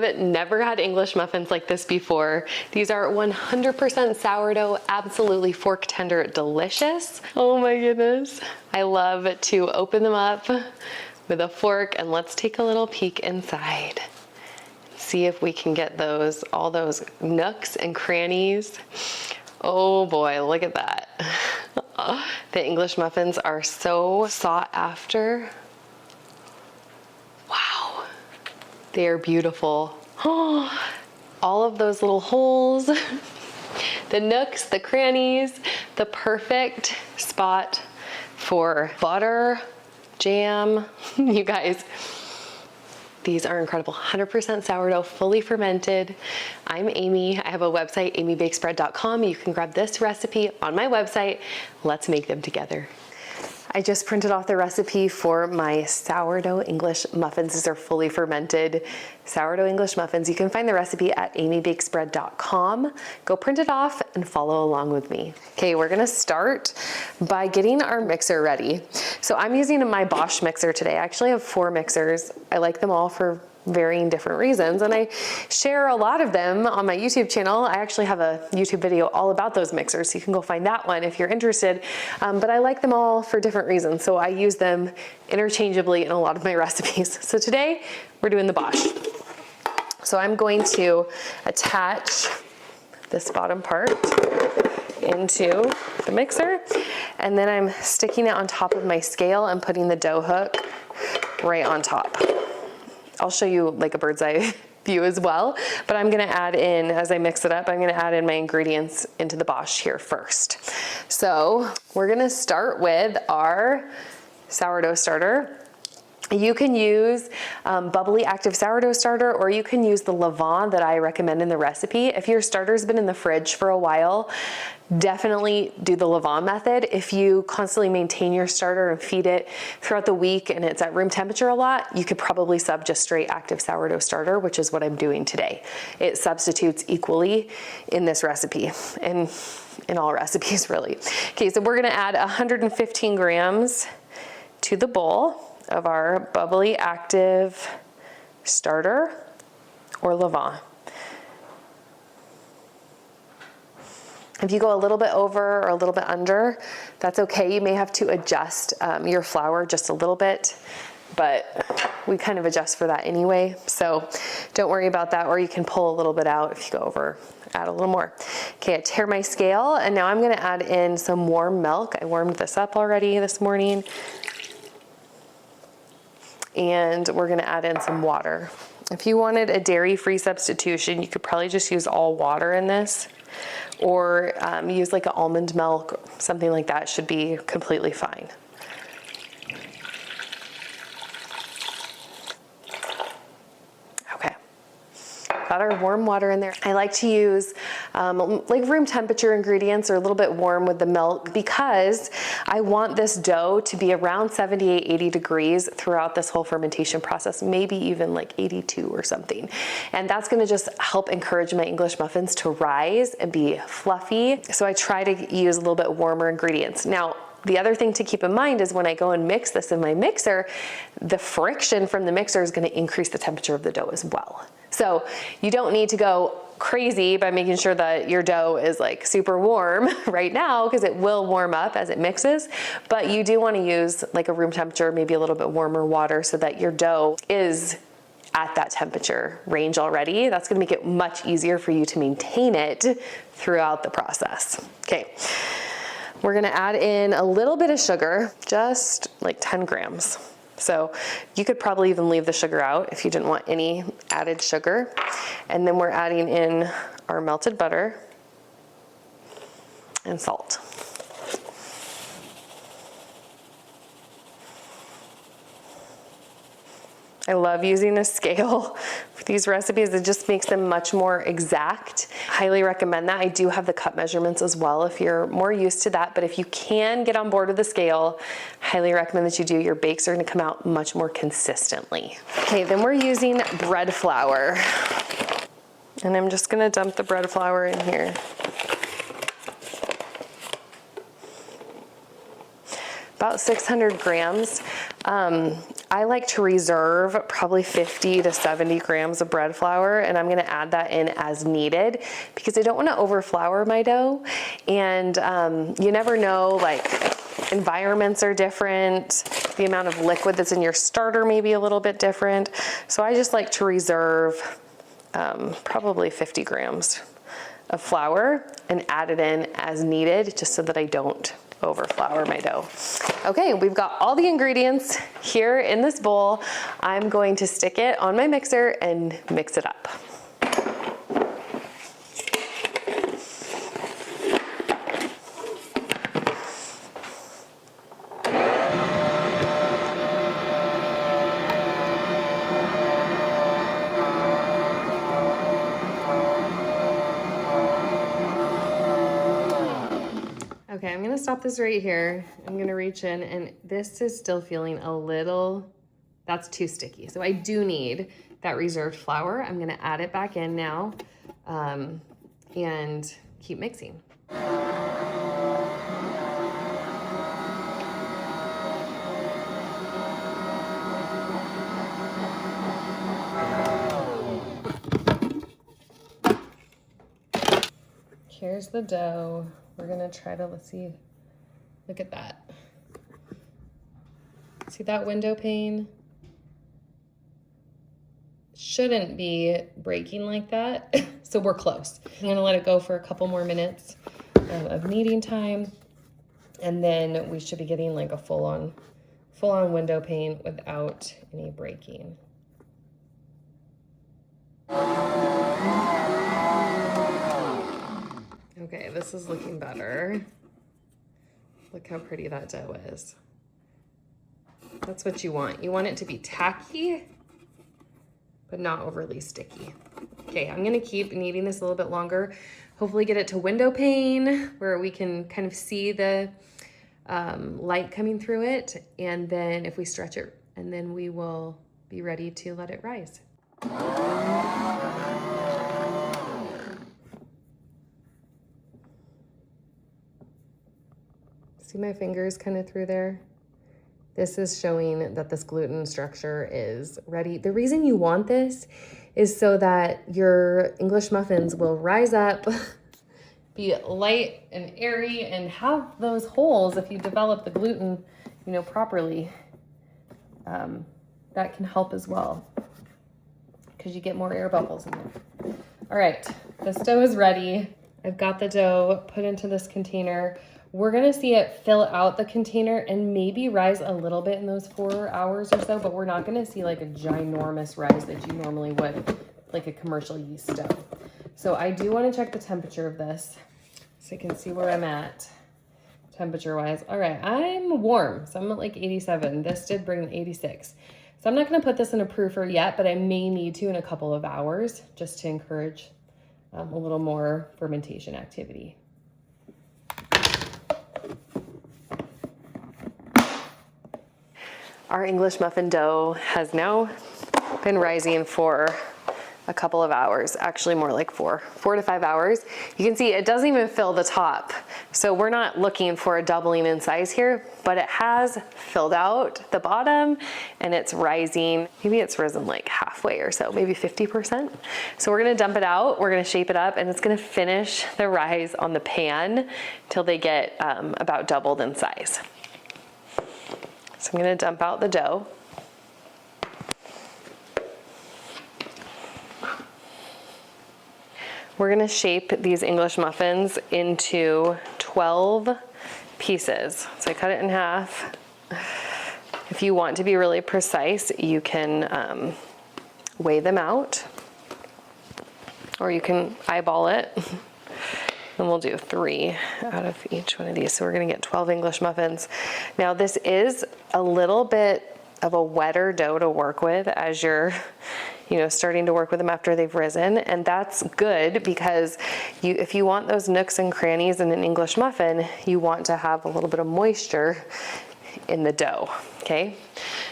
have never had English muffins like this before, these are 100% sourdough, absolutely fork tender, delicious. Oh my goodness. I love to open them up with a fork, and let's take a little peek inside. See if we can get all those nooks and crannies. Oh boy, look at that. The English muffins are so sought after. Wow, they are beautiful. All of those little holes, the nooks, the crannies, the perfect spot for butter, jam. You guys, these are incredible. 100% sourdough, fully fermented. I'm Amy. I have a website, amybakesbread.com. You can grab this recipe on my website. Let's make them together. I just printed off the recipe for my sourdough English muffins. These are fully fermented sourdough English muffins. You can find the recipe at amybakesbread.com. Go print it off and follow along with me. Okay, we're gonna start by getting our mixer ready. So I'm using my Bosch mixer today. I actually have 4 mixers. I like them all for varying different reasons, and I share a lot of them on my YouTube channel. I actually have a YouTube video all about those mixers, so you can go find that one if you're interested. But I like them all for different reasons, so I use them interchangeably in a lot of my recipes. So today we're doing the Bosch. So I'm going to attach this bottom part into the mixer, and then I'm sticking it on top of my scale and putting the dough hook right on top. I'll show you like a bird's eye view as well, but I'm gonna add in, as I mix it up, I'm gonna add in my ingredients into the Bosch here first. So we're gonna start with our sourdough starter. You can use bubbly active sourdough starter, or you can use the levain that I recommend in the recipe. If your starter's been in the fridge for a while, definitely do the levain method. If you constantly maintain your starter and feed it throughout the week and it's at room temperature a lot, you could probably sub just straight active sourdough starter, which is what I'm doing today. It substitutes equally in this recipe and in all recipes really. Okay, so we're gonna add 115 grams to the bowl of our bubbly active starter or levain. If you go a little bit over or a little bit under, that's okay. You may have to adjust your flour just a little bit, but we kind of adjust for that anyway. So don't worry about that, or you can pull a little bit out if you go over, add a little more. Okay, I tare my scale, and now I'm gonna add in some warm milk. I warmed this up already this morning. And we're gonna add in some water. If you wanted a dairy-free substitution, you could probably just use all water in this, or use like an almond milk, something like that should be completely fine. Got our warm water in there. I like to use like room temperature ingredients or a little bit warm with the milk, because I want this dough to be around 78, 80 degrees throughout this whole fermentation process, maybe even like 82 or something. And that's gonna just help encourage my English muffins to rise and be fluffy. So I try to use a little bit warmer ingredients. Now, the other thing to keep in mind is when I go and mix this in my mixer, the friction from the mixer is gonna increase the temperature of the dough as well. So you don't need to go crazy by making sure that your dough is like super warm right now, because it will warm up as it mixes, but you do want to use like a room temperature, maybe a little bit warmer water, so that your dough is at that temperature range already. That's going to make it much easier for you to maintain it throughout the process. Okay, we're going to add in a little bit of sugar, just like 10 grams. So you could probably even leave the sugar out if you didn't want any added sugar. And then we're adding in our melted butter and salt. I love using a scale for these recipes. It just makes them much more exact. Highly recommend that. I do have the cup measurements as well if you're more used to that, but if you can get on board with the scale, highly recommend that you do. Your bakes are gonna come out much more consistently. Okay, then we're using bread flour. And I'm just gonna dump the bread flour in here. about 600 grams. I like to reserve probably 50 to 70 grams of bread flour, and I'm gonna add that in as needed because I don't wanna overflour my dough. And you never know, like, environments are different. The amount of liquid that's in your starter may be a little bit different. So I just like to reserve probably 50 grams of flour and add it in as needed just so that I don't overflour my dough. Okay, we've got all the ingredients here in this bowl. I'm going to stick it on my mixer and mix it up. Okay, I'm gonna stop this right here. I'm gonna reach in, and this is still feeling a little, that's too sticky. So I do need that reserved flour. I'm gonna add it back in now and keep mixing. Here's the dough. We're gonna try to, let's see, look at that. See that window pane? Shouldn't be breaking like that, so we're close. I'm gonna let it go for a couple more minutes of kneading time, and then we should be getting like a full-on window pane without any breaking. Okay, this is looking better. Look how pretty that dough is. That's what you want. You want it to be tacky, but not overly sticky. Okay, I'm gonna keep kneading this a little bit longer. Hopefully get it to window pane where we can kind of see the light coming through it. And then if we stretch it, and then we will be ready to let it rise. See my fingers kind of through there? This is showing that this gluten structure is ready. The reason you want this is so that your English muffins will rise up, be light and airy, and have those holes if you develop the gluten, you know, properly. That can help as well because you get more air bubbles in there. All right, this dough is ready. I've got the dough put into this container. We're gonna see it fill out the container and maybe rise a little bit in those 4 hours or so, but we're not gonna see like a ginormous rise that you normally would, like a commercial yeast dough. So I do wanna check the temperature of this so you can see where I'm at temperature-wise. All right, I'm warm, so I'm at like 87. This did bring 86. So I'm not gonna put this in a proofer yet, but I may need to in a couple of hours just to encourage a little more fermentation activity. Our English muffin dough has now been rising for a couple of hours, actually more like 4 to 5 hours. You can see it doesn't even fill the top. So we're not looking for a doubling in size here, but it has filled out the bottom and it's rising. Maybe it's risen like halfway or so, maybe 50%. So we're gonna dump it out, we're gonna shape it up, and it's gonna finish the rise on the pan till they get about doubled in size. So I'm gonna dump out the dough. We're gonna shape these English muffins into 12 pieces. So I cut it in half. If you want to be really precise, you can weigh them out, or you can eyeball it. And we'll do 3 out of each one of these. So we're gonna get 12 English muffins. Now this is a little bit of a wetter dough to work with as you're, you know, starting to work with them after they've risen. And that's good because if you want those nooks and crannies in an English muffin, you want to have a little bit of moisture in the dough, okay?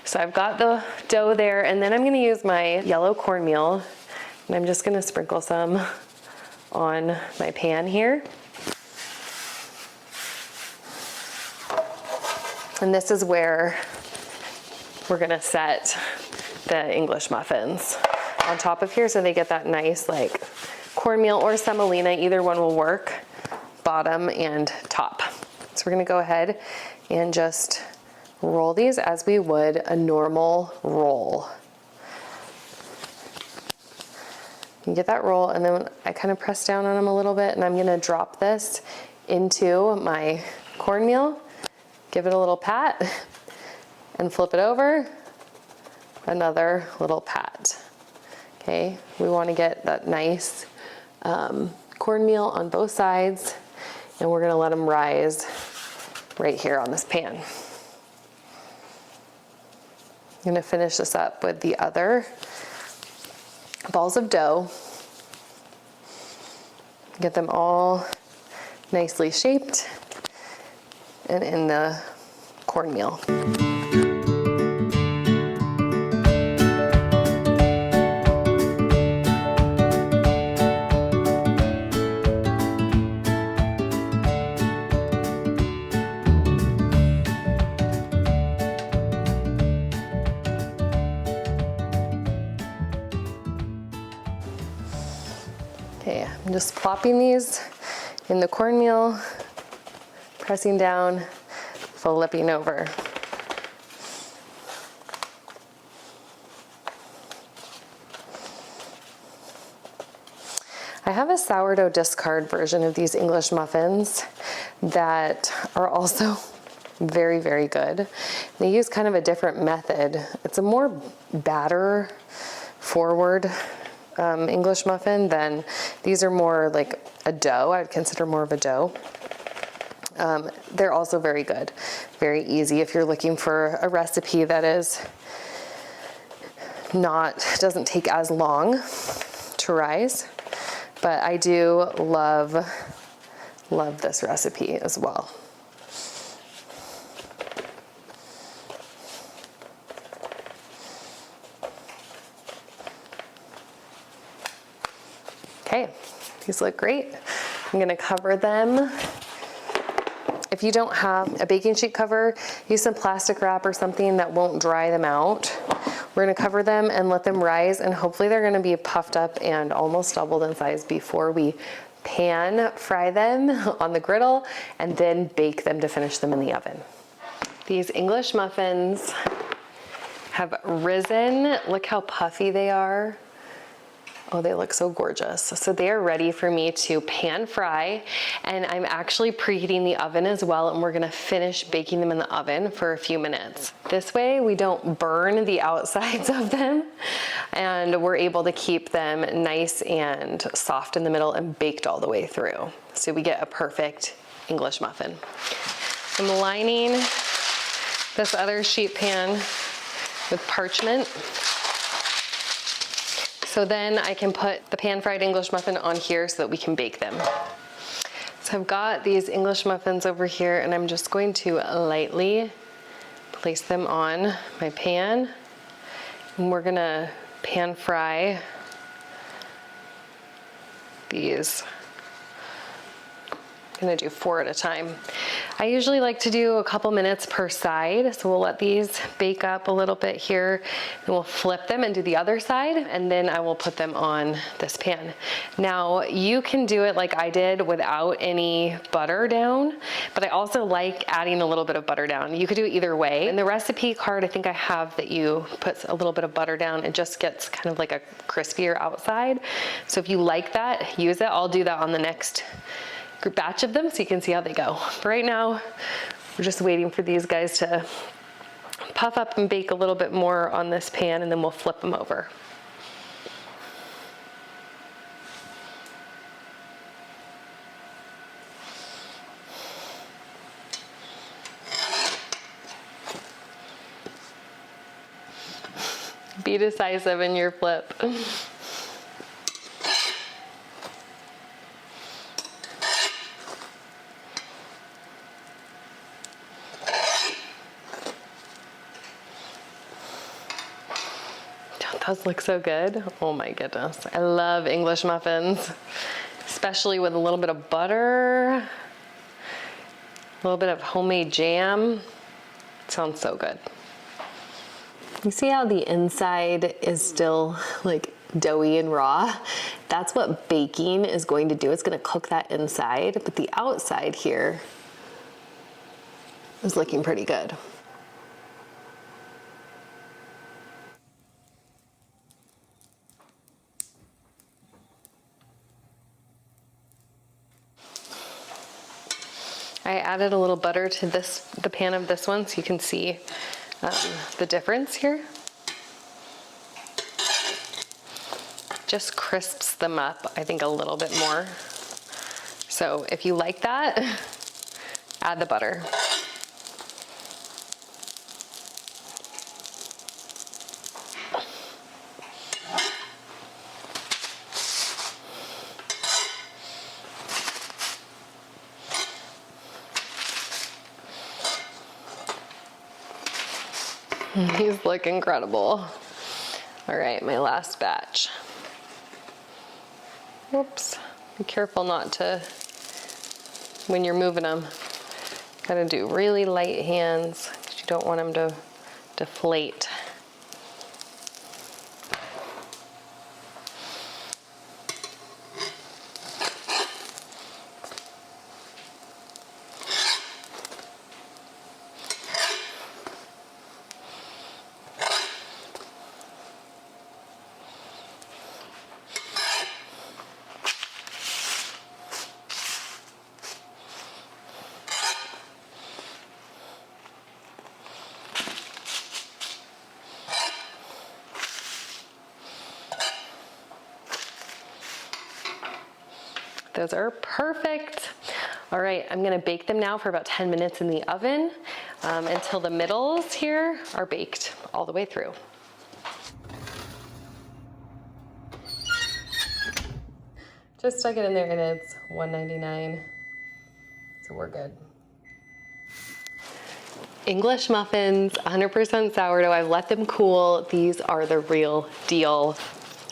So I've got the dough there, and then I'm gonna use my yellow cornmeal, and I'm just gonna sprinkle some on my pan here. And this is where we're gonna set the English muffins on top of here so they get that nice like cornmeal or semolina, either one will work, bottom and top. So we're gonna go ahead and just roll these as we would a normal roll. You get that roll, and then I kind of press down on them a little bit, and I'm gonna drop this into my cornmeal, give it a little pat, and flip it over, another little pat. Okay, we wanna get that nice cornmeal on both sides, and we're gonna let them rise right here on this pan. I'm gonna finish this up with the other balls of dough. Get them all nicely shaped and in the cornmeal. Okay, I'm just plopping these in the cornmeal, pressing down, flipping over. I have a sourdough discard version of these English muffins that are also very, very good. They use kind of a different method. It's a more batter forward English muffin than these are more like a dough. I would consider more of a dough. They're also very good, very easy if you're looking for a recipe that doesn't take as long to rise. But I do love this recipe as well. Okay, these look great. I'm gonna cover them. If you don't have a baking sheet cover, use some plastic wrap or something that won't dry them out. We're gonna cover them and let them rise, and hopefully they're gonna be puffed up and almost doubled in size before we pan fry them on the griddle and then bake them to finish them in the oven. These English muffins have risen. Look how puffy they are. Oh, they look so gorgeous. So they are ready for me to pan fry, and I'm actually preheating the oven as well, and we're gonna finish baking them in the oven for a few minutes. This way we don't burn the outsides of them, and we're able to keep them nice and soft in the middle and baked all the way through. So we get a perfect English muffin. I'm lining this other sheet pan with parchment. So then I can put the pan-fried English muffin on here so that we can bake them. So I've got these English muffins over here, and I'm just going to lightly place them on my pan. And we're gonna pan fry these. I'm gonna do 4 at a time. I usually like to do a couple minutes per side, so we'll let these bake up a little bit here, and we'll flip them and do the other side, and then I will put them on this pan. Now, you can do it like I did without any butter down, but I also like adding a little bit of butter down. You could do it either way. In the recipe card, I think I have that you put a little bit of butter down. It just gets kind of like a crispier outside. So if you like that, use it. I'll do that on the next group batch of them so you can see how they go. But right now, we're just waiting for these guys to puff up and bake a little bit more on this pan, and then we'll flip them over. Be decisive in your flip. Those look so good. Oh my goodness. I love English muffins, especially with a little bit of butter, a little bit of homemade jam. Sounds so good. You see how the inside is still like doughy and raw? That's what baking is going to do. It's going to cook that inside, but the outside here is looking pretty good. I added a little butter to the pan of this one so you can see the difference here. Just crisps them up, I think, a little bit more. So if you like that, add the butter. These look incredible. All right, my last batch. Whoops, be careful not to, when you're moving them, gotta do really light hands because you don't want them to deflate. Those are perfect. All right, I'm gonna bake them now for about 10 minutes in the oven until the middles here are baked all the way through. Just stuck it in there and it's $1.99, so we're good. English muffins, 100% sourdough. I've let them cool. These are the real deal.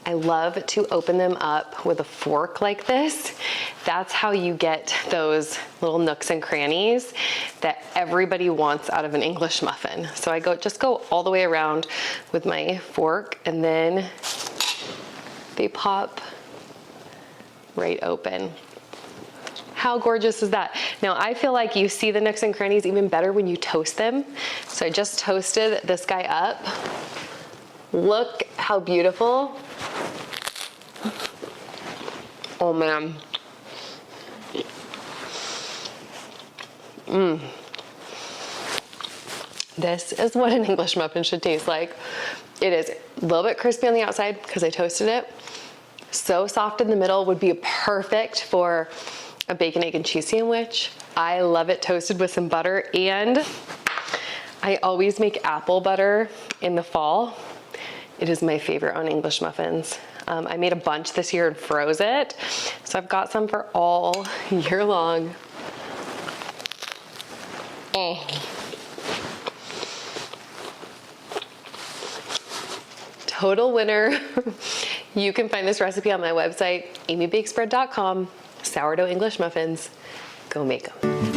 I love to open them up with a fork like this. That's how you get those little nooks and crannies that everybody wants out of an English muffin. So I just go all the way around with my fork and then they pop right open. How gorgeous is that? Now I feel like you see the nooks and crannies even better when you toast them. So I just toasted this guy up. Look how beautiful. Oh man. This is what an English muffin should taste like. It is a little bit crispy on the outside because I toasted it. So soft in the middle, would be perfect for a bacon, egg, and cheese sandwich. I love it toasted with some butter, and I always make apple butter in the fall. It is my favorite on English muffins. I made a bunch this year and froze it, so I've got some for all year long. Oh. Total winner. You can find this recipe on my website, amybakespread.com. Sourdough English muffins. Go make them.